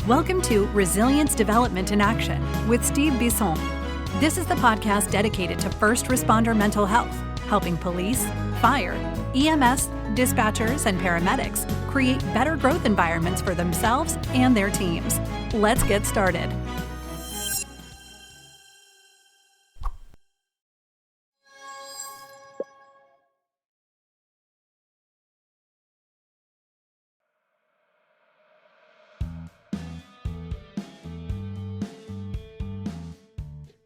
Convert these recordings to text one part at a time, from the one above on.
Welcome to Resilience Development in Action with Steve Bisson. This is the podcast dedicated to first responder mental health, helping police, fire, EMS, dispatchers, and paramedics create better growth environments for themselves and their teams. Let's get started.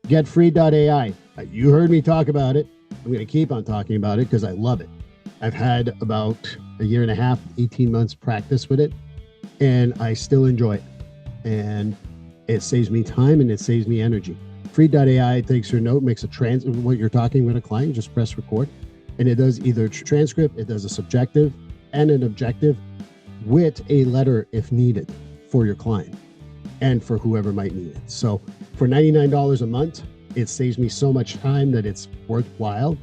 Getfree.ai. You heard me talk about it. I'm going to keep on talking about it because I love it. I've had about a year and a half, 18 months practice with it, and I still enjoy it. And it saves me time and it saves me energy. Free.ai takes your note, makes what you're talking with a client, just press record. And it does either transcript, it does a subjective and an objective with a letter if needed for your client and for whoever might need it. So for $99 a month, it saves me so much time that it's worthwhile.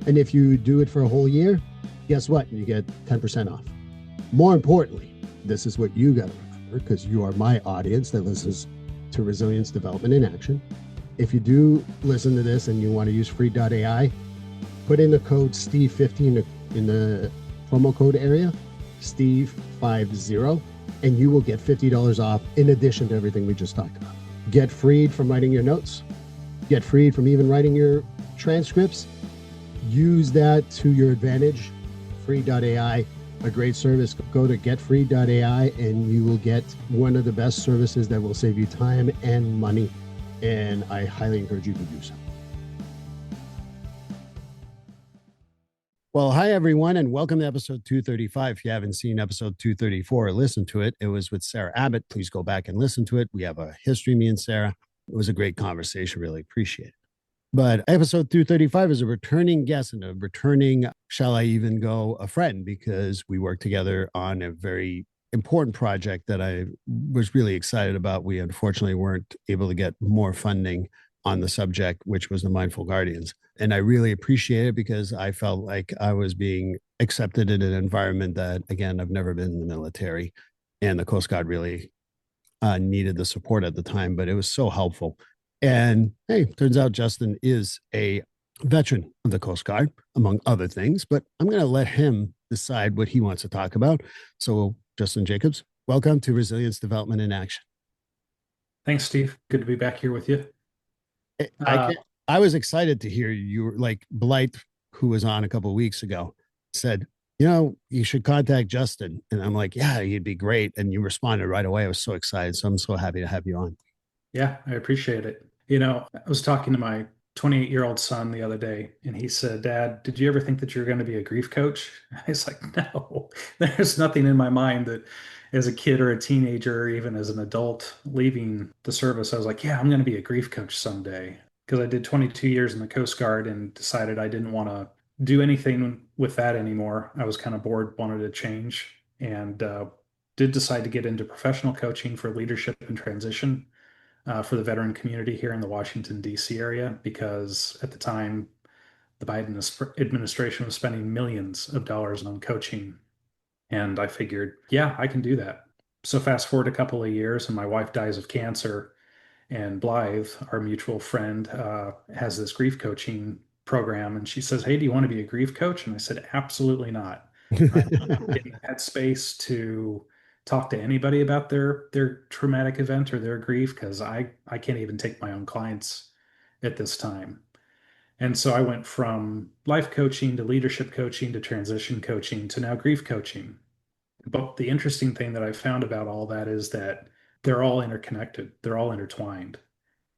And if you do it for a whole year, guess what? You get 10% off. More importantly, this is what you got to remember, because you are my audience that listens to Resilience Development in Action. If you do listen to this and you want to use free.ai, put in the code STEVE50 in the promo code area, STEVE50, and you will get $50 off in addition to everything we just talked about. Get freed from writing your notes. Get freed from even writing your transcripts. Use that to your advantage. Free.ai, a great service. Go to getfree.ai and you will get one of the best services that will save you time and money. And I highly encourage you to do so. Well, hi, everyone, and welcome to episode 235. If you haven't seen episode 234 or listened to it, it was with Sarah Abbott. Please go back and listen to it. We have a history, me and Sarah. It was a great conversation. Really appreciate it. But episode 235 is a returning guest and a returning, shall I even go, a friend, because we worked together on a very important project that I was really excited about. We unfortunately weren't able to get more funding on the subject, which was the Mindful Guardians. And I really appreciate it because I felt like I was being accepted in an environment that, again, I've never been in the military, and the Coast Guard really needed the support at the time, but it was so helpful. And hey, turns out Justin is a veteran of the Coast Guard, among other things, but I'm going to let him decide what he wants to talk about. So Justin Jacobs, welcome to Resilience Development in Action. Thanks, Steve. Good to be back here with you. I was excited to hear you, like Blight, who was on a couple of weeks ago, said, you should contact Justin. And I'm like, yeah, he'd be great. And you responded right away. I was so excited. So I'm so happy to have you on. Yeah, I appreciate it. I was talking to my 28-year-old son the other day, and he said, Dad, did you ever think that you were going to be a grief coach? I was like, no, there's nothing in my mind that as a kid or a teenager, or even as an adult leaving the service, I was like, yeah, I'm going to be a grief coach someday. Because I did 22 years in the Coast Guard and decided I didn't want to do anything with that anymore. I was kind of bored, wanted to change, and did decide to get into professional coaching for leadership and transition for the veteran community here in the Washington, D.C. area, because at the time, the Biden administration was spending millions of dollars on coaching. And I figured, yeah, I can do that. So fast forward a couple of years, and my wife dies of cancer. And Blythe, our mutual friend, has this grief coaching program. And she says, hey, do you want to be a grief coach? And I said, absolutely not. I'm not in the headspace to talk to anybody about their traumatic event or their grief, because I can't even take my own clients at this time. And so I went from life coaching to leadership coaching to transition coaching to now grief coaching. But the interesting thing that I found about all that is that they're all interconnected. They're all intertwined.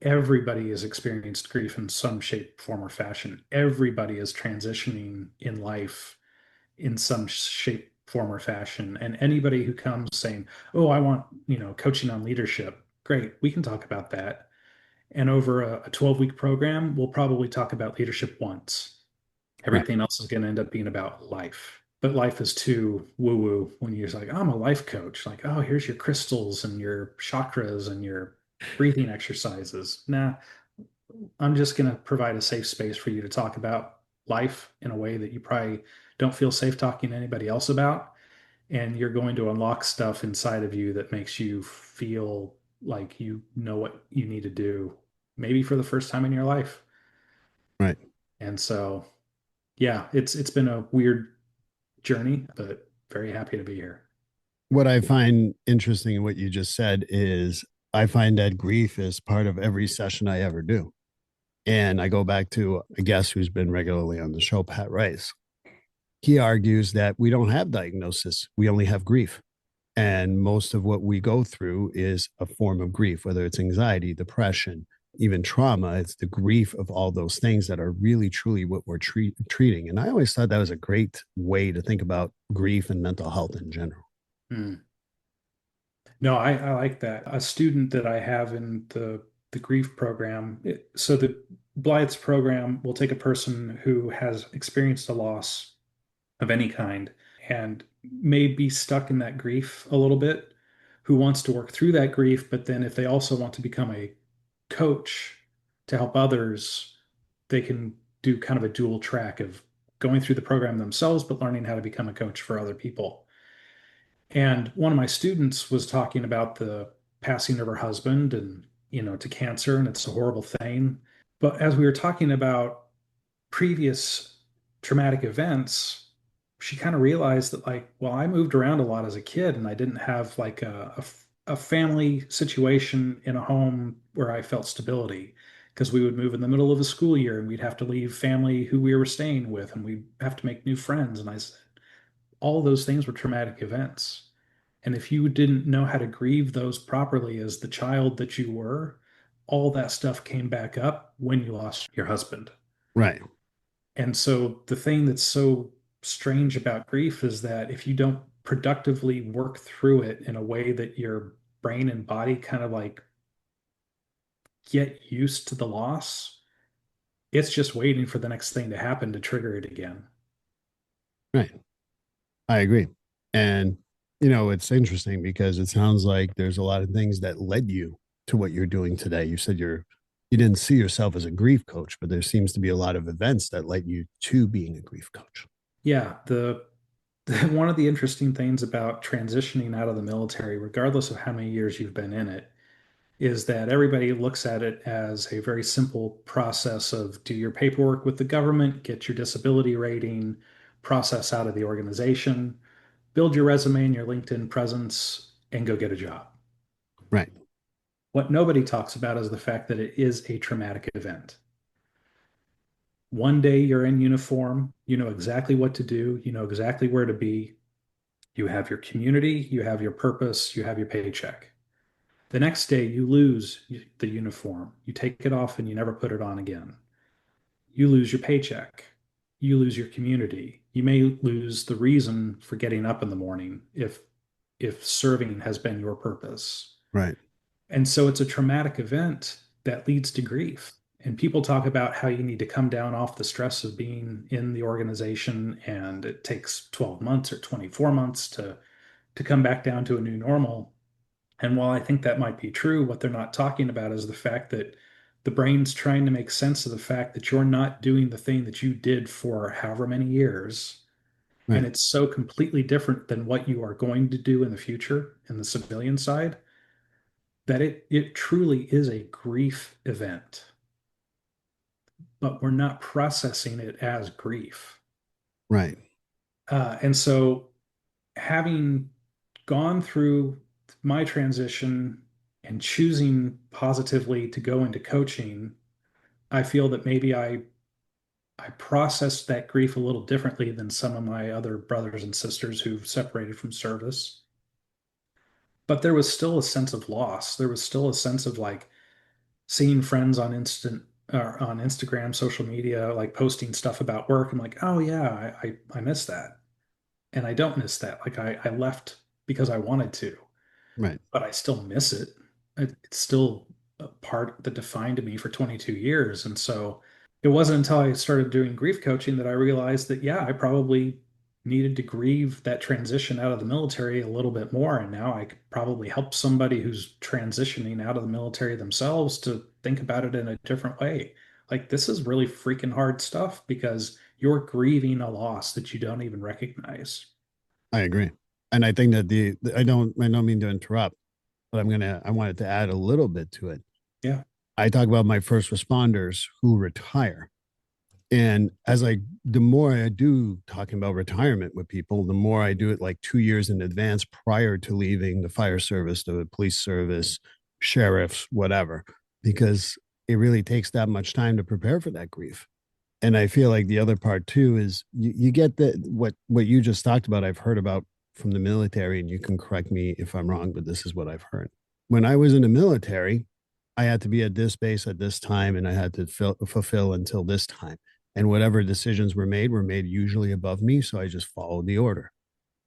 Everybody has experienced grief in some shape, form, or fashion. Everybody is transitioning in life in some shape, form, or fashion. And anybody who comes saying, oh, I want, coaching on leadership, great, we can talk about that. And over a 12-week program, we'll probably talk about leadership once. Everything else is going to end up being about life. But life is too woo-woo when you're like, oh, I'm a life coach. Like, oh, here's your crystals and your chakras and your breathing exercises. Nah, I'm just going to provide a safe space for you to talk about life in a way that you probably don't feel safe talking to anybody else about. and you're going to unlock stuff inside of you that makes you feel like you know what you need to do, maybe for the first time in your life. Right. And so, yeah, it's been a weird journey, but very happy to be here. What I find interesting in what you just said is I find that grief is part of every session I ever do. And I go back to a guest who's been regularly on the show, Pat Rice. He argues that we don't have diagnosis, we only have grief. And most of what we go through is a form of grief, whether it's anxiety, depression, even trauma. It's the grief of all those things that are really, truly what we're treating. And I always thought that was a great way to think about grief and mental health in general. Hmm. No, I like that. A student that I have in the grief program, so the Blythe's program will take a person who has experienced a loss of any kind and may be stuck in that grief a little bit, who wants to work through that grief, but then if they also want to become a coach to help others, they can do kind of a dual track of going through the program themselves, but learning how to become a coach for other people. And one of my students was talking about the passing of her husband and, to cancer, and it's a horrible thing. But as we were talking about previous traumatic events, she kind of realized that, like, well, I moved around a lot as a kid and I didn't have like a family situation in a home where I felt stability because we would move in the middle of a school year and we'd have to leave family who we were staying with and we'd have to make new friends. And I said, all those things were traumatic events. And if you didn't know how to grieve those properly as the child that you were, all that stuff came back up when you lost your husband. Right. And so the thing that's so strange about grief is that if you don't productively work through it in a way that your brain and body kind of like get used to the loss, it's just waiting for the next thing to happen to trigger it again. Right. I agree. And, it's interesting because it sounds like there's a lot of things that led you to what you're doing today. You said you didn't see yourself as a grief coach, but there seems to be a lot of events that led you to being a grief coach. Yeah, one of the interesting things about transitioning out of the military, regardless of how many years you've been in it, is that everybody looks at it as a very simple process of do your paperwork with the government, get your disability rating, process out of the organization, build your resume and your LinkedIn presence, and go get a job. Right. What nobody talks about is the fact that it is a traumatic event. One day you're in uniform, you know exactly what to do, you know exactly where to be, you have your community, you have your purpose, you have your paycheck. The next day, you lose the uniform. You take it off and you never put it on again. You lose your paycheck. You lose your community. You may lose the reason for getting up in the morning if serving has been your purpose. Right. And so it's a traumatic event that leads to grief. And people talk about how you need to come down off the stress of being in the organization, and it takes 12 months or 24 months to come back down to a new normal. And while I think that might be true, what they're not talking about is the fact that the brain's trying to make sense of the fact that you're not doing the thing that you did for however many years. And Right. it's so completely different than what you are going to do in the future in the civilian side that it truly is a grief event. But we're not processing it as grief. Right. And so having gone through my transition and choosing positively to go into coaching, I feel that maybe I processed that grief a little differently than some of my other brothers and sisters who've separated from service. But there was still a sense of loss. There was still a sense of like seeing friends on instant or on Instagram, social media, like posting stuff about work. I'm like, oh yeah, I miss that. And I don't miss that. Like I left because I wanted to, Right. but I still miss it. It's still a part that defined me for 22 years. And so it wasn't until I started doing grief coaching that I realized that, yeah, I probably needed to grieve that transition out of the military a little bit more. And now I could probably help somebody who's transitioning out of the military themselves to think about it in a different way. Like, this is really freaking hard stuff because you're grieving a loss that you don't even recognize. I agree. And I think that I don't mean to interrupt, but I wanted to add a little bit to it. Yeah. I talk about my first responders who retire. And the more I do talking about retirement with people, the more I do it like 2 years in advance prior to leaving the fire service, the police service, sheriffs, whatever, because it really takes that much time to prepare for that grief. And I feel like the other part too is you get what you just talked about. I've heard about from the military, and you can correct me if I'm wrong, but this is what I've heard. When I was in the military, I had to be at this base at this time, and I had to fulfill until this time. And whatever decisions were made usually above me. So I just followed the order.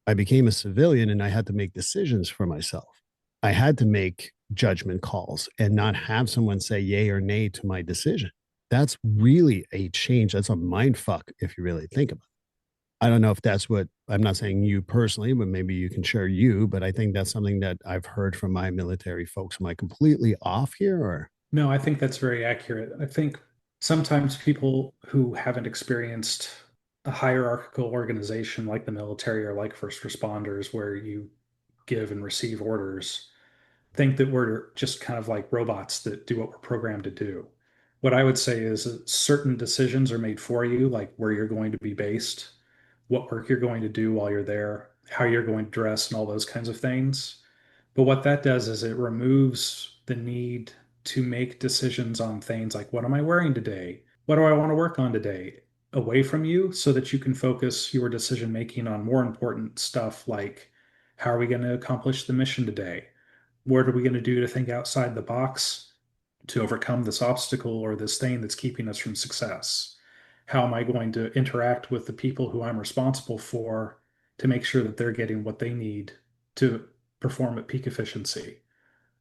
I became a civilian and I had to make decisions for myself. I had to make judgment calls and not have someone say yay or nay to my decision. That's really a change. That's a mind fuck if you really think about it. I don't know if that's what I'm not saying you personally, but maybe you can share you. But I think that's something that I've heard from my military folks. Am I completely off here or? No, I think that's very accurate. I think sometimes people who haven't experienced a hierarchical organization like the military or like first responders, where you give and receive orders, think that we're just kind of like robots that do what we're programmed to do. What I would say is that certain decisions are made for you, like where you're going to be based, what work you're going to do while you're there, how you're going to dress, and all those kinds of things. But what that does is it removes the need to make decisions on things like what am I wearing today? What do I want to work on today? Away from you so that you can focus your decision making on more important stuff like how are we going to accomplish the mission today? What are we going to do to think outside the box to overcome this obstacle or this thing that's keeping us from success? How am I going to interact with the people who I'm responsible for to make sure that they're getting what they need to perform at peak efficiency?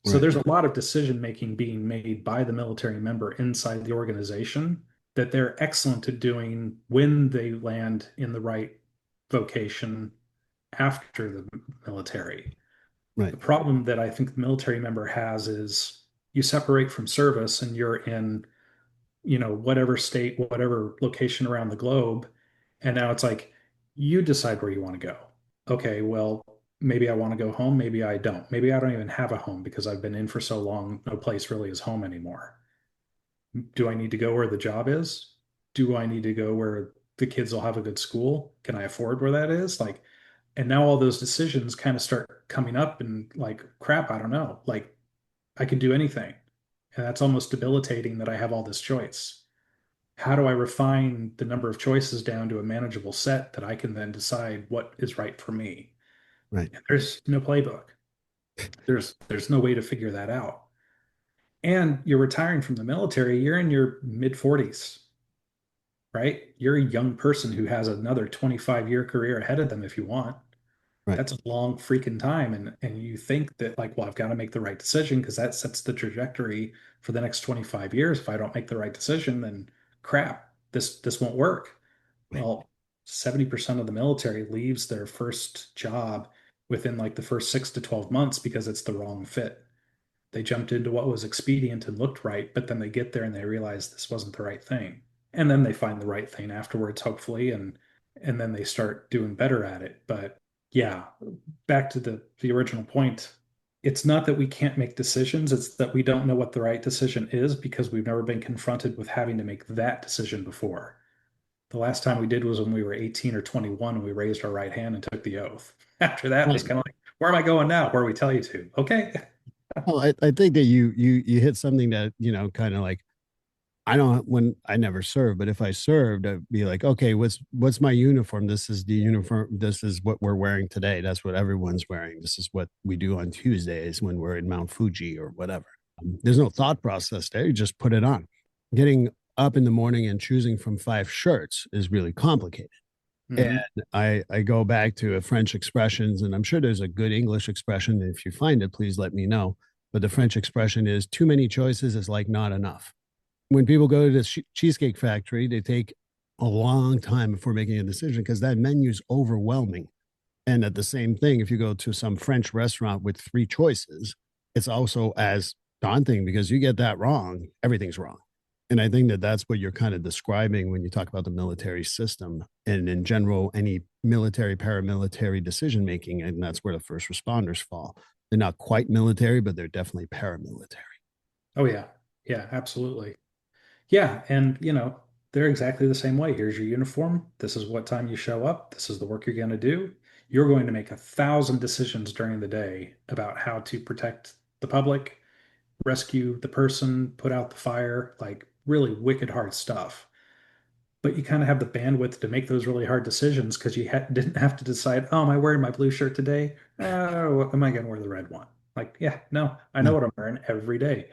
So Right. there's a lot of decision making being made by the military member inside the organization that they're excellent at doing when they land in the right vocation after the military. Right. The problem that I think the military member has is you separate from service and you're in, whatever state, whatever location around the globe. And now it's like, you decide where you want to go. Okay, well, maybe I want to go home. Maybe I don't. Maybe I don't even have a home because I've been in for so long. No place really is home anymore. Do I need to go where the job is? Do I need to go where the kids will have a good school? Can I afford where that is? Like, and now all those decisions kind of start coming up and like, crap, I don't know. Like, I can do anything. And that's almost debilitating that I have all this choice. How do I refine the number of choices down to a manageable set that I can then decide what is right for me? Right. And there's no playbook. There's no way to figure that out. And you're retiring from the military, you're in your mid 40s, right? You're a young person who has another 25-year career ahead of them if you want. Right. That's a long freaking time. And you think that like, well, I've got to make the right decision because that sets the trajectory for the next 25 years. If I don't make the right decision, then crap, this won't work. Right. Well, 70% of the military leaves their first job within like the first 6 to 12 months because it's the wrong fit. They jumped into what was expedient and looked right, but then they get there and they realize this wasn't the right thing. And then they find the right thing afterwards, hopefully, and then they start doing better at it. But yeah, back to the original point. It's not that we can't make decisions, it's that we don't know what the right decision is because we've never been confronted with having to make that decision before. The last time we did was when we were 18 or 21 and we raised our right hand and took the oath. After that, it was Right. kind of like, where am I going now? Where we tell you to? Okay. Well, I think that you hit something that, kind of like I don't when I never served, but if I served, I'd be like, okay, what's my uniform? This is the uniform. This is what we're wearing today. That's what everyone's wearing. This is what we do on Tuesdays when we're in Mount Fuji or whatever. There's no thought process there. You just put it on. Getting up in the morning and choosing from 5 shirts is really complicated. And Mhm. I go back to a French expressions, and I'm sure there's a good English expression. If you find it, please let me know. But the French expression is too many choices is like not enough. When people go to the Cheesecake Factory, they take a long time before making a decision because that menu is overwhelming. And at the same thing, if you go to some French restaurant with 3 choices, it's also as daunting because you get that wrong, everything's wrong. And I think that that's what you're kind of describing when you talk about the military system and in general, any military, paramilitary decision making. And that's where the first responders fall. They're not quite military, but they're definitely paramilitary. Oh yeah. Yeah, absolutely. Yeah, and they're exactly the same way. Here's your uniform. This is what time you show up. This is the work you're going to do. You're going to make 1,000 decisions during the day about how to protect the public, rescue the person, put out the fire, like really wicked hard stuff. But you kind of have the bandwidth to make those really hard decisions because you didn't have to decide, oh, am I wearing my blue shirt today? Oh, am I going to wear the red one? Like, yeah, no, I know No. what I'm wearing every day.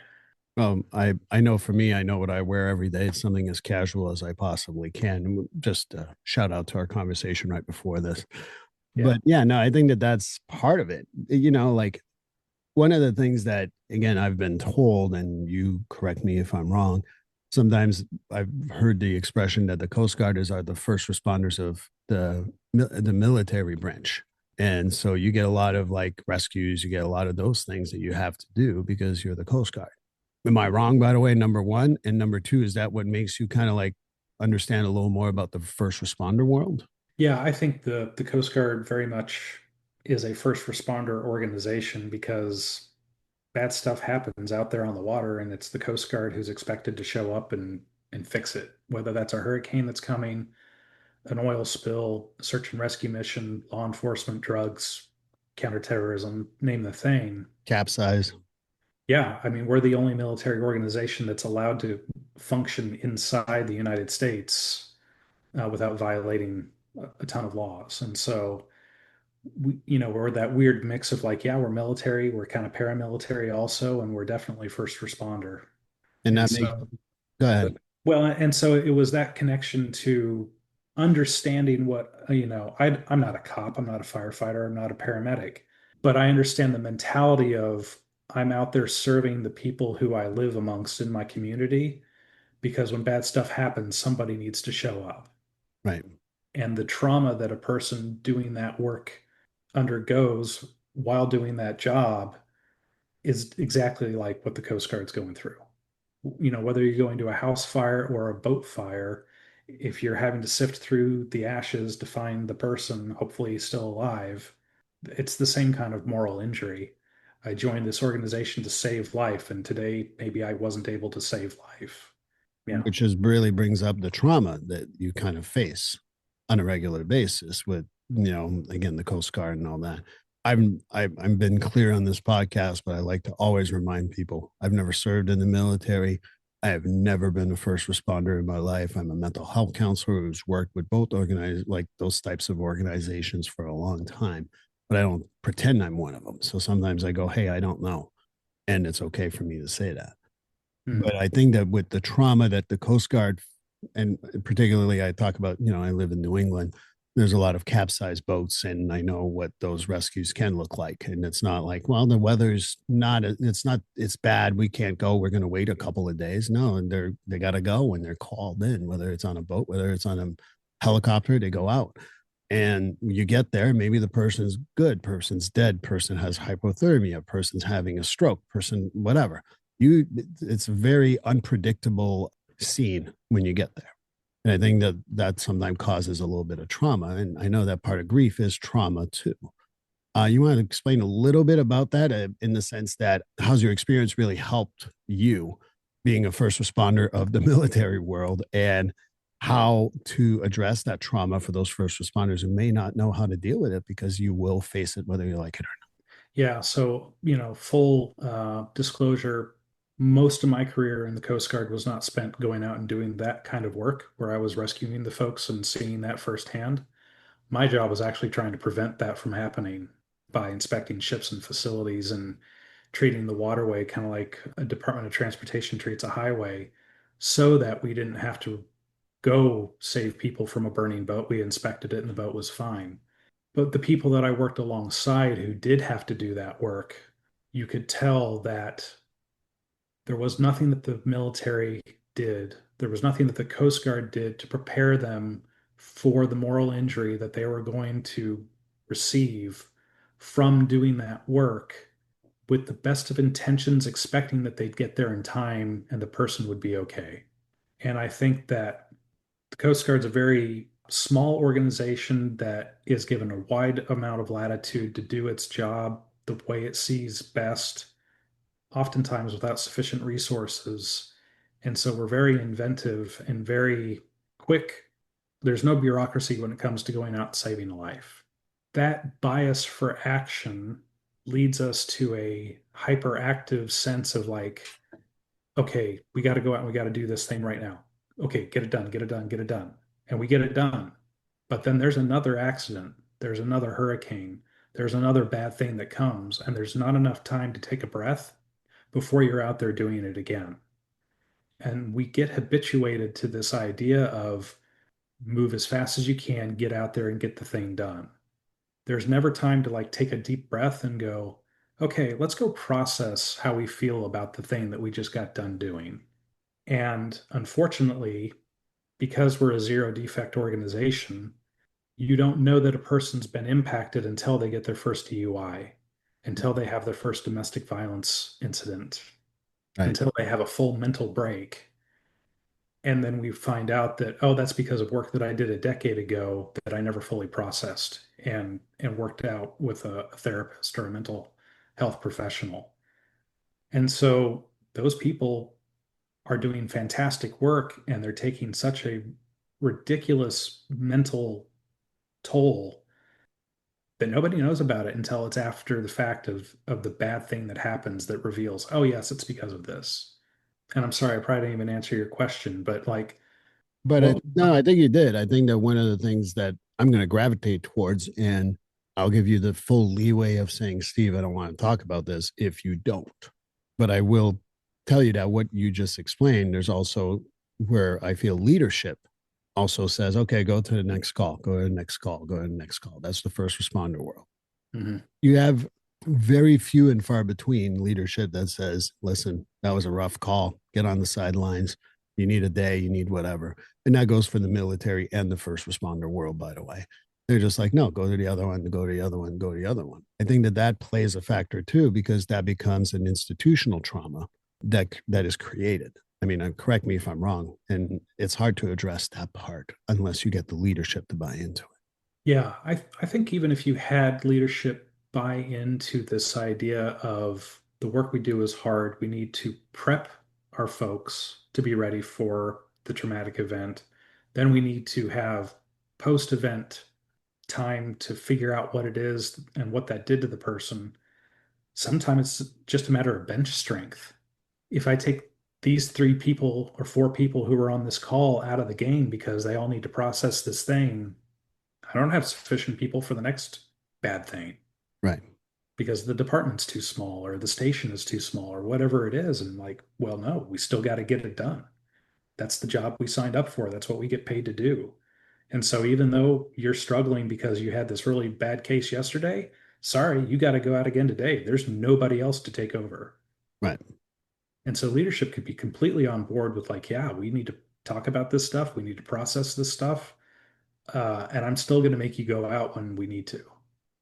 I know for me, I know what I wear every day. It's something as casual as I possibly can. And just shout out to our conversation right before this. Yeah. But yeah, no, I think that that's part of it. Like one of the things that, again, I've been told, and you correct me if I'm wrong, sometimes I've heard the expression that the Coast Guarders are the first responders of the military branch. And so you get a lot of like rescues, you get a lot of those things that you have to do because you're the Coast Guard. Am I wrong, by the way? Number one. And number two, is that what makes you kind of like understand a little more about the first responder world? Yeah, I think the Coast Guard very much is a first responder organization because bad stuff happens out there on the water, and it's the Coast Guard who's expected to show up and fix it, whether that's a hurricane that's coming, an oil spill, a search and rescue mission, law enforcement, drugs, counterterrorism, name the thing. Capsize. Yeah, I mean, we're the only military organization that's allowed to function inside the United States without violating a ton of laws. And so we're that weird mix of like, yeah, we're military, we're kind of paramilitary also, and we're definitely first responder. And And that makes, so, go ahead. well, and so it was that connection to understanding what, I'm not a cop, I'm not a firefighter, I'm not a paramedic, but I understand the mentality of I'm out there serving the people who I live amongst in my community because when bad stuff happens, somebody needs to show up. Right. And the trauma that a person doing that work undergoes while doing that job is exactly like what the Coast Guard's going through. Whether you're going to a house fire or a boat fire, if you're having to sift through the ashes to find the person, hopefully still alive, it's the same kind of moral injury. I joined this organization to save life, and today maybe I wasn't able to save life. Yeah. Which is really brings up the trauma that you kind of face on a regular basis with, again, the Coast Guard and all that. I've been clear on this podcast, but I like to always remind people I've never served in the military. I have never been a first responder in my life. I'm a mental health counselor who's worked with both organized like those types of organizations for a long time, but I don't pretend I'm one of them. So sometimes I go, hey, I don't know. And it's okay for me to say that. Hmm. But I think that with the trauma that the Coast Guard, and particularly I talk about, I live in New England, there's a lot of capsized boats, and I know what those rescues can look like. And it's not like, well, the weather's not, it's bad. We can't go. We're going to wait a couple of days. No, and they got to go when they're called in, whether it's on a boat, whether it's on a helicopter, they go out. And you get there, maybe the person's good, person's dead, person has hypothermia, person's having a stroke, person, whatever. It's a very unpredictable scene when you get there. And I think that sometimes causes a little bit of trauma. And I know that part of grief is trauma too. You want to explain a little bit about that in the sense that how's your experience really helped you being a first responder of the military world and how to address that trauma for those first responders who may not know how to deal with it because you will face it whether you like it or Yeah, so, full disclosure, most of my career in the Coast Guard was not spent going out and doing that kind of work where I was rescuing the folks and seeing that firsthand. My job was actually trying to prevent that from happening by inspecting ships and facilities and treating the waterway kind of like a Department of Transportation treats a highway so that we didn't have to go save people from a burning boat. We inspected it and the boat was fine. But the people that I worked alongside who did have to do that work, you could tell that there was nothing that the military did. There was nothing that the Coast Guard did to prepare them for the moral injury that they were going to receive from doing that work with the best of intentions, expecting that they'd get there in time and the person would be okay. And I think that the Coast Guard's a very small organization that is given a wide amount of latitude to do its job the way it sees best, oftentimes without sufficient resources. And so we're very inventive and very quick. There's no bureaucracy when it comes to going out and saving a life. That bias for action leads us to a hyperactive sense of like, okay, we got to go out and we got to do this thing right now. Okay, get it done, get it done, get it done. And we get it done. But then there's another accident, there's another hurricane, there's another bad thing that comes, and there's not enough time to take a breath before you're out there doing it again. And we get habituated to this idea of move as fast as you can, get out there and get the thing done. There's never time to like take a deep breath and go, okay, let's go process how we feel about the thing that we just got done doing. And unfortunately, because we're a zero defect organization, you don't know that a person's been impacted until they get their first DUI, until they have their first domestic violence incident, Right. until they have a full mental break. And then we find out that, oh, that's because of work that I did a decade ago that I never fully processed and worked out with a therapist or a mental health professional. And so those people are doing fantastic work and they're taking such a ridiculous mental toll that nobody knows about it until it's after the fact of the bad thing that happens that reveals, oh yes, it's because of this. And I'm sorry, I probably didn't even answer your question, but like But what no, I think you did. I think that one of the things that I'm going to gravitate towards, and I'll give you the full leeway of saying, Steve, I don't want to talk about this if you don't. But I will tell you that what you just explained, there's also where I feel leadership also says, okay, go to the next call, go to the next call, go to the next call. That's the first responder world. Mhm. You have very few and far between leadership that says, listen, that was a rough call. Get on the sidelines. You need a day, you need whatever. And that goes for the military and the first responder world, by the way. They're just like, no, go to the other one, go to the other one, go to the other one. I think that that plays a factor too, because that becomes an institutional trauma that is created. I mean, correct me if I'm wrong. And it's hard to address that part unless you get the leadership to buy into it. Yeah, I think even if you had leadership buy into this idea of the work we do is hard, we need to prep our folks to be ready for the traumatic event. Then we need to have post-event time to figure out what it is and what that did to the person. Sometimes it's just a matter of bench strength. If I take these three people or four people who are on this call out of the game because they all need to process this thing, I don't have sufficient people for the next bad thing Right. because the department's too small or the station is too small or whatever it is. And like, well, no, we still got to get it done. That's the job we signed up for. That's what we get paid to do. And so even though you're struggling because you had this really bad case yesterday, sorry, you got to go out again today. There's nobody else to take over. Right. And so leadership could be completely on board with like, yeah, we need to talk about this stuff. We need to process this stuff. And I'm still going to make you go out when we need to.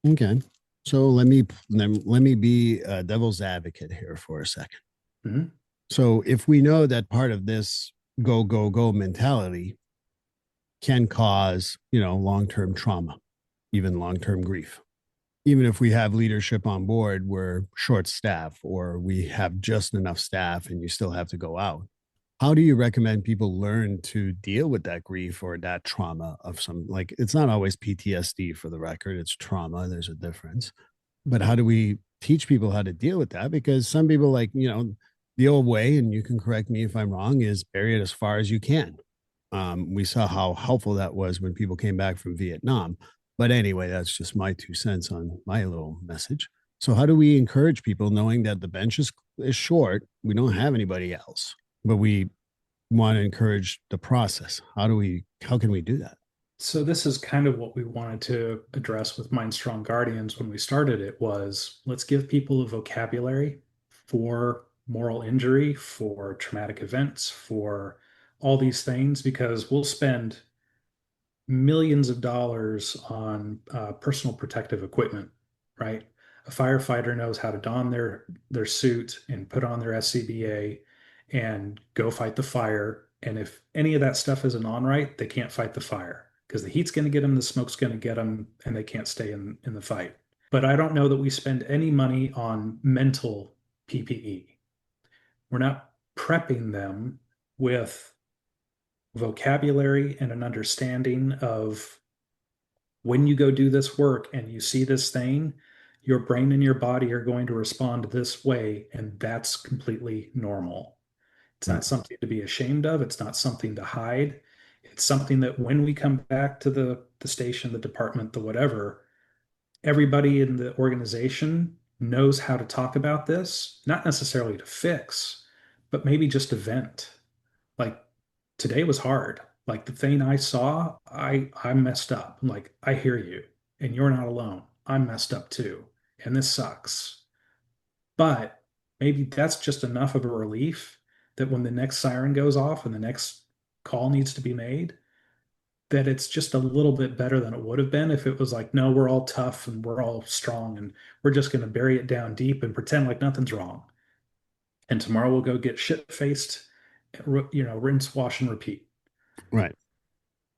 Okay. So let me be a devil's advocate here for a second. Mhm. So if we know that part of this go go go mentality can cause, long-term trauma, even long-term grief. Even if we have leadership on board, we're short staff or we have just enough staff and you still have to go out. How do you recommend people learn to deal with that grief or that trauma of some, like, it's not always PTSD for the record, it's trauma, there's a difference. But how do we teach people how to deal with that? Because some people, like, the old way, and you can correct me if I'm wrong, is bury it as far as you can. We saw how helpful that was when people came back from Vietnam. But anyway, that's just my 2 cents on my little message. So how do we encourage people knowing that the bench is short? We don't have anybody else, but we want to encourage the process. How can we do that? So this is kind of what we wanted to address with Mind Strong Guardians when we started it was let's give people a vocabulary for moral injury, for traumatic events, for all these things, because we'll spend millions of dollars on personal protective equipment, right? A firefighter knows how to don their suit and put on their SCBA and go fight the fire And if any of that stuff isn't on right, they can't fight the fire because the heat's going to get them, the smoke's going to get them, and they can't stay in the fight. But I don't know that we spend any money on mental PPE. We're not prepping them with vocabulary and an understanding of when you go do this work and you see this thing, your brain and your body are going to respond this way, and that's completely normal. It's Right. not something to be ashamed of. It's not something to hide. It's something that when we come back to the station, the department, the whatever, everybody in the organization knows how to talk about this, not necessarily to fix, but maybe just to vent. Like today was hard. Like the thing I saw, I messed up. I'm like, I hear you, and you're not alone. I'm messed up too, and this sucks. But maybe that's just enough of a relief that when the next siren goes off and the next call needs to be made, that it's just a little bit better than it would have been if it was like, no, we're all tough and we're all strong and we're just going to bury it down deep and pretend like nothing's wrong. And tomorrow we'll go get shit faced, rinse, wash, and repeat. Right.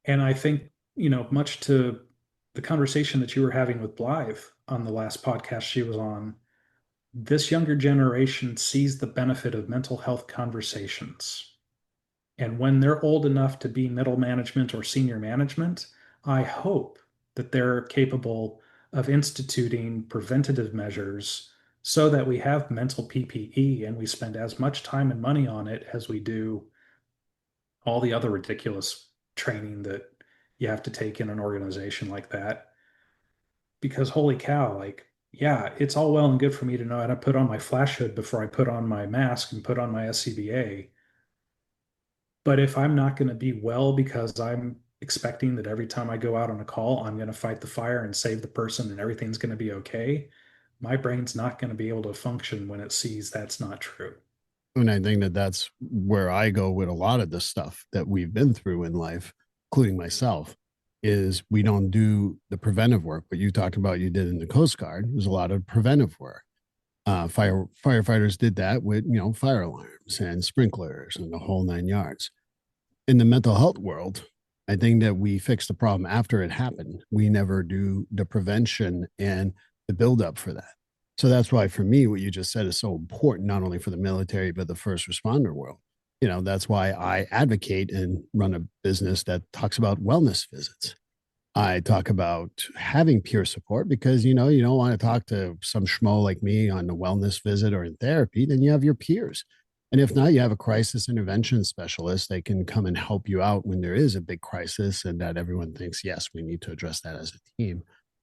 And I think, much to the conversation that you were having with Blythe on the last podcast she was on, this younger generation sees the benefit of mental health conversations. And when they're old enough to be middle management or senior management, I hope that they're capable of instituting preventative measures so that we have mental PPE and we spend as much time and money on it as we do all the other ridiculous training that you have to take in an organization like that. Because holy cow, like, yeah, it's all well and good for me to know how to put on my flash hood before I put on my mask and put on my SCBA. But if I'm not going to be well because I'm expecting that every time I go out on a call, I'm going to fight the fire and save the person and everything's going to be okay, my brain's not going to be able to function when it sees that's not true. And I think that that's where I go with a lot of the stuff that we've been through in life, including myself, is we don't do the preventive work. What you talked about you did in the Coast Guard, there's a lot of preventive work. Firefighters did that with, fire alarms and sprinklers and the whole 9 yards. In the mental health world, I think that we fix the problem after it happened. We never do the prevention and the buildup for that. So that's why, for me, what you just said is so important, not only for the military, but the first responder world. That's why I advocate and run a business that talks about wellness visits. I talk about having peer support because, you don't want to talk to some schmo like me on a wellness visit or in therapy. Then you have your peers. And if not, you have a crisis intervention specialist. They can come and help you out when there is a big crisis and that everyone thinks, yes, we need to address that as a team.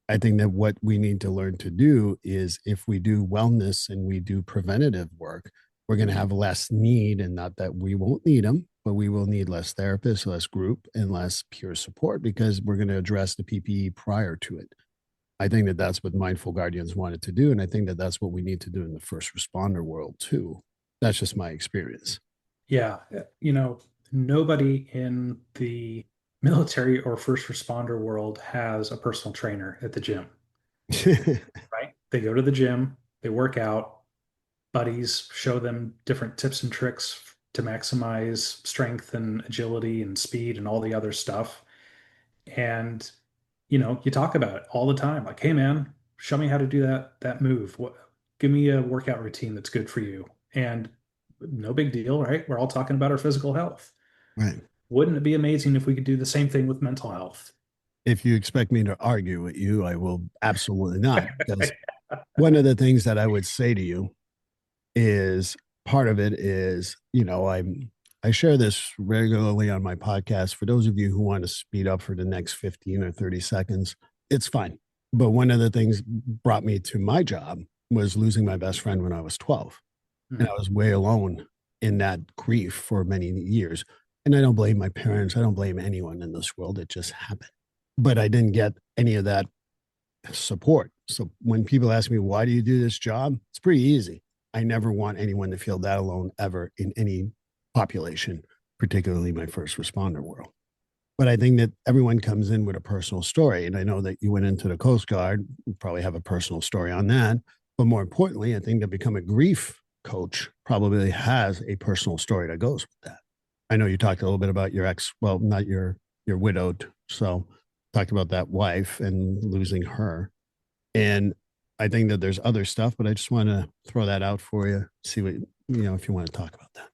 I think that what we need to learn to do is if we do wellness and we do preventative work, we're going to have less need, and not that we won't need them, but we will need less therapists, less group, and less peer support because we're going to address the PPE prior to it. I think that that's what Mindful Guardians wanted to do. And I think that that's what we need to do in the first responder world too. That's just my experience. Yeah. Nobody in the military or first responder world has a personal trainer at the gym, right? They go to the gym, they work out, buddies show them different tips and tricks to maximize strength and agility and speed and all the other stuff. And you talk about it all the time. Like, hey man, show me how to do that move. Give me a workout routine that's good for you. And no big deal, right? We're all talking about our physical health. Right. Wouldn't it be amazing if we could do the same thing with mental health? If you expect me to argue with you, I will absolutely not. Because one of the things that I would say to you is part of it is, I share this regularly on my podcast. For those of you who want to speed up for the next 15 or 30 seconds, it's fine. But one of the things brought me to my job was losing my best friend when I was 12. And I was way alone in that grief for many years. And I don't blame my parents. I don't blame anyone in this world. It just happened. But I didn't get any of that support. So when people ask me, why do you do this job? It's pretty easy. I never want anyone to feel that alone ever in any population, particularly my first responder world. But I think that everyone comes in with a personal story. And I know that you went into the Coast Guard, you probably have a personal story on that. But more importantly, I think to become a grief coach probably has a personal story that goes with that. I know you talked a little bit about your ex, well, not your widowed. So talked about that wife and losing her. And I think that there's other stuff, but I just want to throw that out for you. See what, if you want to talk about that.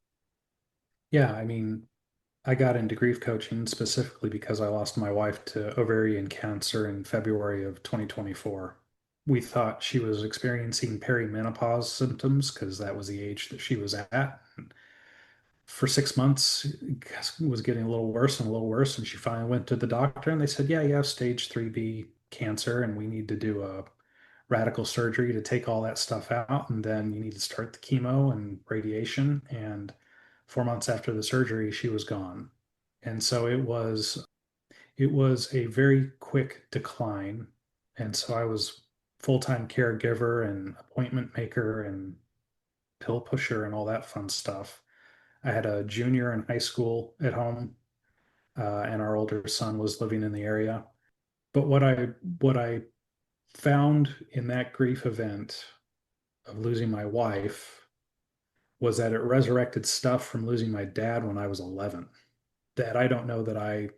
Yeah, I mean, I got into grief coaching specifically because I lost my wife to ovarian cancer in February of 2024. We thought she was experiencing perimenopause symptoms because that was the age that she was at. For 6 months, it was getting a little worse and a little worse. And she finally went to the doctor and they said, yeah, you have stage 3B cancer and we need to do a radical surgery to take all that stuff out. And then you need to start the chemo and radiation. And 4 months after the surgery, she was gone. And so it was a very quick decline. And so I was full-time caregiver and appointment maker and pill pusher and all that fun stuff. I had a junior in high school at home, and our older son was living in the area. But what I found in that grief event of losing my wife was that it resurrected stuff from losing my dad when I was 11 that I don't know that I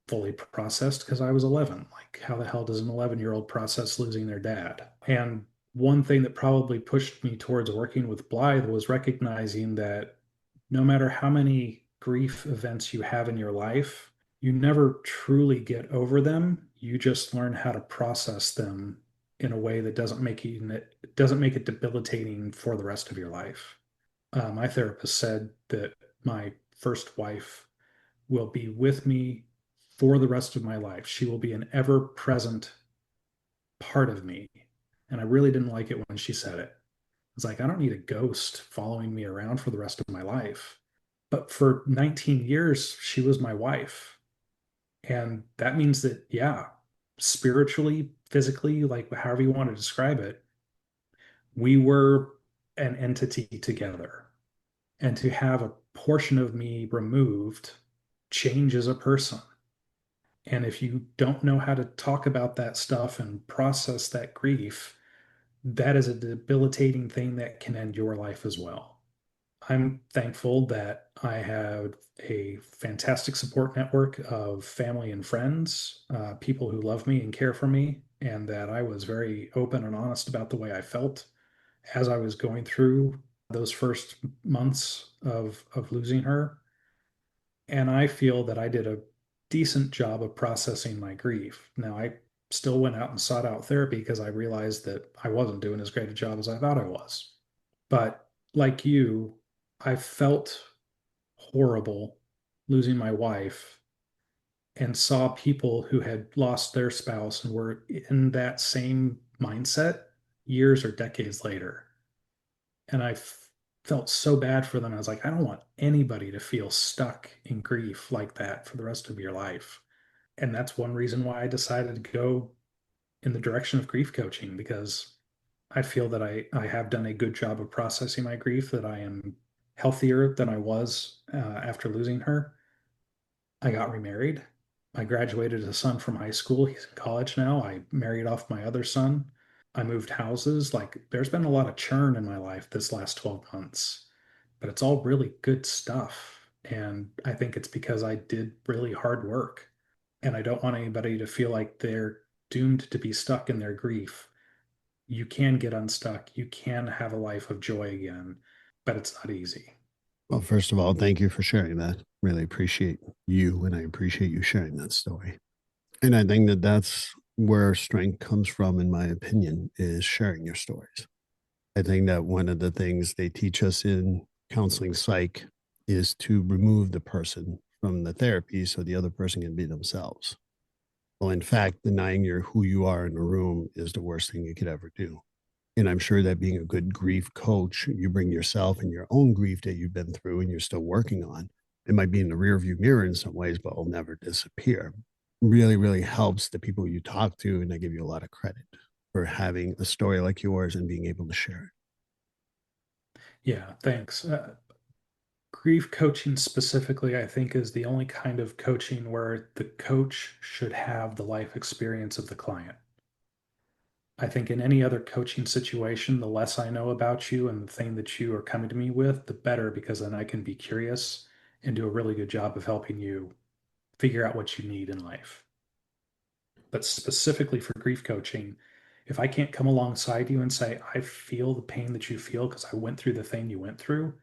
fully processed because I was 11. Like, how the hell does an 11-year-old process losing their dad? And one thing that probably pushed me towards working with Blythe was recognizing that no matter how many grief events you have in your life, you never truly get over them. You just learn how to process them in a way that doesn't make it debilitating for the rest of your life. My therapist said that my first wife will be with me for the rest of my life. She will be an ever present part of me. And I really didn't like it when she said it. It's like, I don't need a ghost following me around for the rest of my life. But for 19 years, she was my wife. And that means that, yeah, spiritually, physically, like however you want to describe it, we were an entity together. And to have a portion of me removed changes a person. And if you don't know how to talk about that stuff and process that grief, that is a debilitating thing that can end your life as well. I'm thankful that I have a fantastic support network of family and friends, people who love me and care for me, and that I was very open and honest about the way I felt as I was going through those first months of losing her. And I feel that I did a decent job of processing my grief. Now, I still went out and sought out therapy because I realized that I wasn't doing as great a job as I thought I was. But like you, I felt horrible losing my wife and saw people who had lost their spouse and were in that same mindset years or decades later. And felt so bad for them. I was like, I don't want anybody to feel stuck in grief like that for the rest of your life. And that's one reason why I decided to go in the direction of grief coaching because I feel that I have done a good job of processing my grief, that I am healthier than I was after losing her. I got remarried. I graduated a son from high school. He's in college now. I married off my other son. I moved houses. Like, there's been a lot of churn in my life this last 12 months, but it's all really good stuff. And I think it's because I did really hard work. And I don't want anybody to feel like they're doomed to be stuck in their grief. You can get unstuck. You can have a life of joy again, but it's not easy. Well, first of all, thank you for sharing that. Really appreciate you, and I appreciate you sharing that story. And I think that that's where strength comes from, in my opinion, is sharing your stories. I think that one of the things they teach us in counseling psych is to remove the person from the therapy so the other person can be themselves. Well, in fact, denying your who you are in a room is the worst thing you could ever do. And I'm sure that being a good grief coach, you bring yourself and your own grief that you've been through and you're still working on. It might be in the rearview mirror in some ways, but will never disappear. Really, really helps the people you talk to. And I give you a lot of credit for having a story like yours and being able to share it. Yeah, thanks. Grief coaching specifically, I think, is the only kind of coaching where the coach should have the life experience of the client. I think in any other coaching situation, the less I know about you and the thing that you are coming to me with, the better, because then I can be curious and do a really good job of helping you figure out what you need in life. But specifically for grief coaching, if I can't come alongside you and say, I feel the pain that you feel because I went through the thing you went through,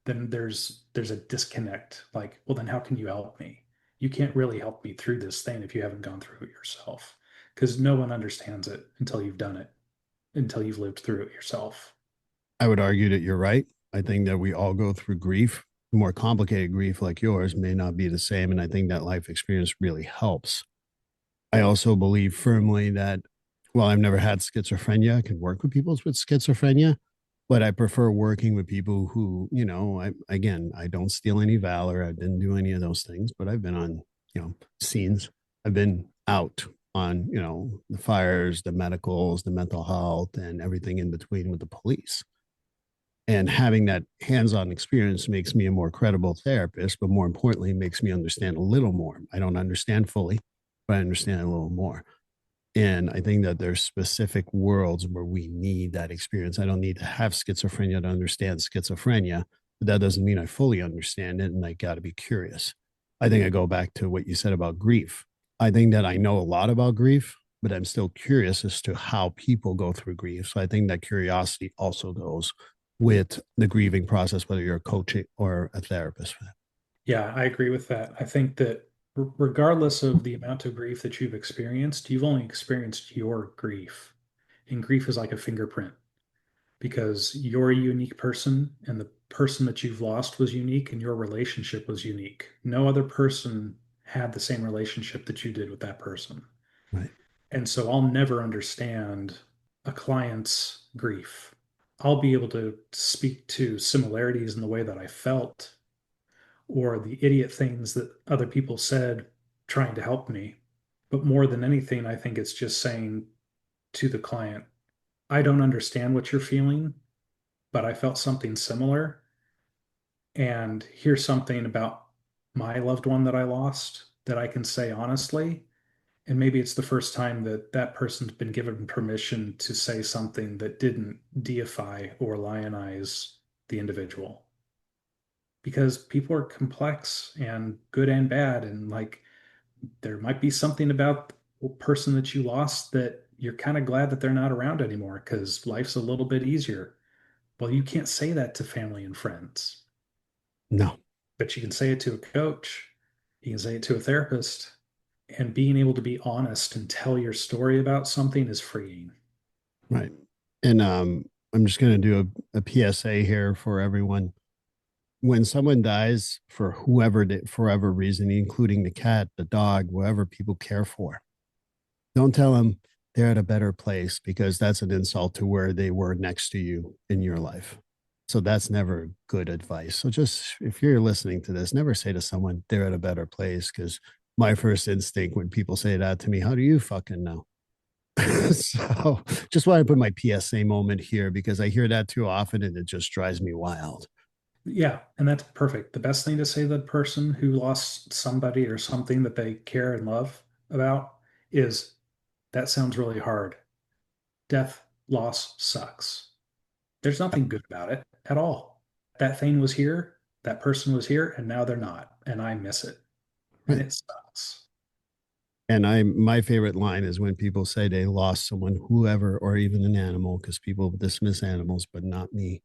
then there's a disconnect. Like, well, then how can you help me? You can't really help me through this thing if you haven't gone through it yourself, because no one understands it until you've done it, until you've lived through it yourself. I would argue that you're right. I think that we all go through grief. More complicated grief like yours may not be the same. And I think that life experience really helps. I also believe firmly that, well, I've never had schizophrenia. I can work with people with schizophrenia, but I prefer working with people who, I don't steal any valor. I didn't do any of those things, but I've been on, scenes. I've been out on, the fires, the medicals, the mental health, and everything in between with the police. And having that hands-on experience makes me a more credible therapist, but more importantly, makes me understand a little more. I don't understand fully, but I understand a little more. And I think that there's specific worlds where we need that experience. I don't need to have schizophrenia to understand schizophrenia, but that doesn't mean I fully understand it. And I got to be curious. I think I go back to what you said about grief. I think that I know a lot about grief, but I'm still curious as to how people go through grief. So I think that curiosity also goes with the grieving process, whether you're a coach or a therapist. Yeah, I agree with that. I think that regardless of the amount of grief that you've experienced, you've only experienced your grief. And grief is like a fingerprint because you're a unique person and the person that you've lost was unique and your relationship was unique. No other person had the same relationship that you did with that person. Right. And so I'll never understand a client's grief. I'll be able to speak to similarities in the way that I felt or the idiot things that other people said trying to help me. But more than anything, I think it's just saying to the client, I don't understand what you're feeling, but I felt something similar. And here's something about my loved one that I lost that I can say honestly. And maybe it's the first time that that person's been given permission to say something that didn't deify or lionize the individual. Because people are complex and good and bad. And like there might be something about the person that you lost that you're kind of glad that they're not around anymore because life's a little bit easier. Well, you can't say that to family and friends, No. but you can say it to a coach, you can say it to a therapist, and being able to be honest and tell your story about something is freeing. Right. And I'm just going to do a PSA here for everyone. When someone dies for forever reason, including the cat, the dog, whoever people care for, don't tell them they're at a better place because that's an insult to where they were next to you in your life. So that's never good advice. So just if you're listening to this, never say to someone they're at a better place because my first instinct when people say that to me, how do you fucking know? So just want to put my PSA moment here because I hear that too often and it just drives me wild. Yeah, and that's perfect. The best thing to say to the person who lost somebody or something that they care and love about is that sounds really hard. Death, loss sucks. There's nothing good about it at all. That thing was here, that person was here, and now they're not. And I miss it. And Right. it sucks. And my favorite line is when people say they lost someone, whoever, or even an animal, because people dismiss animals, but not me.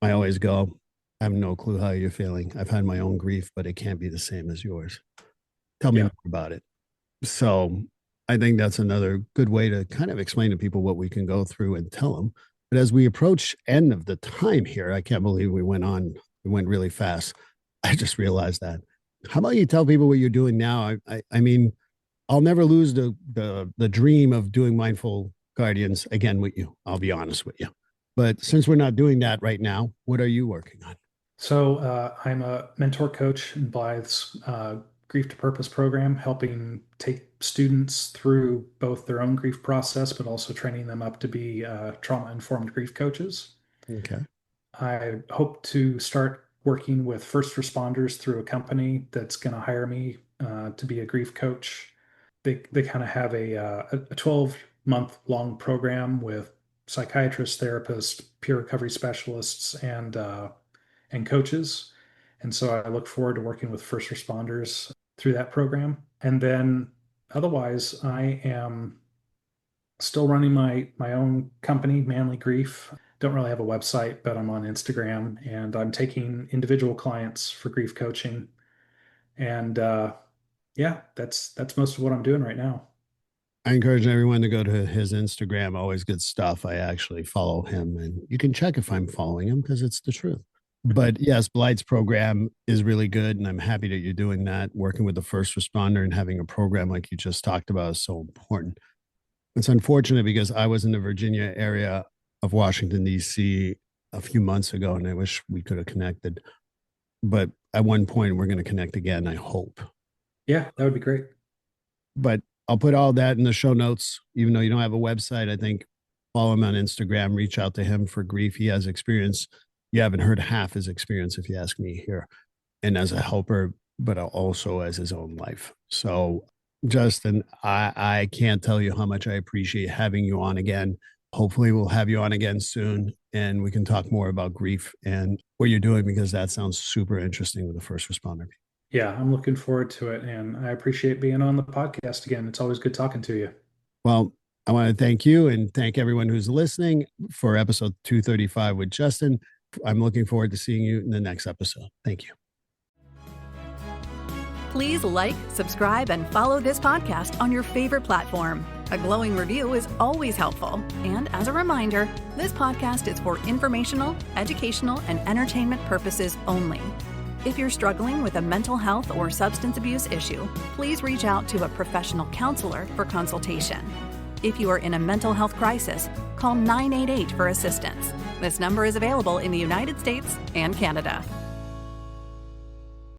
I always go, I have no clue how you're feeling. I've had my own grief, but it can't be the same as yours. Tell me Yeah. more about it. So I think that's another good way to kind of explain to people what we can go through and tell them. But as we approach end of the time here, I can't believe we went really fast. I just realized that. How about you tell people what you're doing now? I mean, I'll never lose the dream of doing mindful guardians again with you. I'll be honest with you. But since we're not doing that right now, what are you working on? So I'm a mentor coach in Blythe's Grief to Purpose program, helping take students through both their own grief process, but also training them up to be trauma-informed grief coaches. Okay. I hope to start working with first responders through a company that's going to hire me to be a grief coach. They kind of have a 12-month long program with psychiatrists, therapists, peer recovery specialists, and coaches. And so I look forward to working with first responders through that program. And then otherwise, I am still running my own company, Manly Grief. Don't really have a website, but I'm on Instagram, and I'm taking individual clients for grief coaching. And yeah, that's most of what I'm doing right now. I encourage everyone to go to his Instagram. Always good stuff. I actually follow him, and you can check if I'm following him because it's the truth. But yes, Blight's program is really good, and I'm happy that you're doing that. Working with the first responder and having a program like you just talked about is so important. It's unfortunate because I was in the Virginia area of Washington, D.C. a few months ago, and I wish we could have connected. But at one point, we're going to connect again, I hope. Yeah, that would be great. But I'll put all that in the show notes. Even though you don't have a website, I think follow him on Instagram, reach out to him for grief. He has experience. You haven't heard half his experience, if you ask me, here. And as a helper, but also as his own life. So, Justin, I can't tell you how much I appreciate having you on again. Hopefully, we'll have you on again soon, and we can talk more about grief and what you're doing, because that sounds super interesting with the first responder. Yeah, I'm looking forward to it. And I appreciate being on the podcast again. It's always good talking to you. Well, I want to thank you and thank everyone who's listening for episode 235 with Justin. I'm looking forward to seeing you in the next episode. Thank you. Please like, subscribe, and follow this podcast on your favorite platform. A glowing review is always helpful. And as a reminder, this podcast is for informational, educational, and entertainment purposes only. If you're struggling with a mental health or substance abuse issue, please reach out to a professional counselor for consultation. If you are in a mental health crisis, call 988 for assistance. This number is available in the United States and Canada.